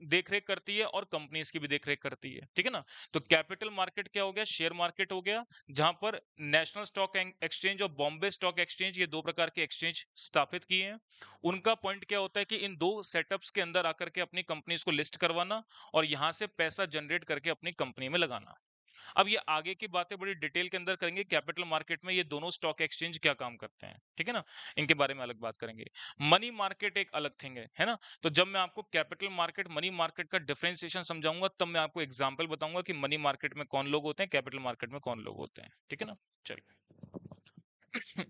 देखरेख करती है और कंपनीज की भी देखरेख करती है, ठीक है ना। तो कैपिटल मार्केट क्या हो गया? शेयर मार्केट हो गया, जहां पर नेशनल स्टॉक एक्सचेंज और बॉम्बे स्टॉक एक्सचेंज, ये दो प्रकार के एक्सचेंज स्थापित किए हैं। उनका पॉइंट क्या होता है कि इन दो सेटअप्स के अंदर आकर के अपनी कंपनीज को लिस्ट करवाना और यहां से पैसा जनरेट करके अपनी कंपनी में लगाना। अब ये आगे की बातें बड़ी डिटेल के अंदर करेंगे, कैपिटल मार्केट में ये दोनों स्टॉक एक्सचेंज क्या काम करते हैं, ठीक है ना। इनके बारे में अलग बात करेंगे। मनी मार्केट एक अलग थिंग है ना। तो जब मैं आपको कैपिटल मार्केट मनी मार्केट का डिफरेंशिएशन समझाऊंगा तब मैं आपको एग्जांपल बताऊंगा कि मनी मार्केट में कौन लोग होते हैं, कैपिटल मार्केट में कौन लोग होते हैं, ठीक है ना। चलिए।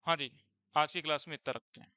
हाँ जी, आज की क्लास में इतना रखते हैं।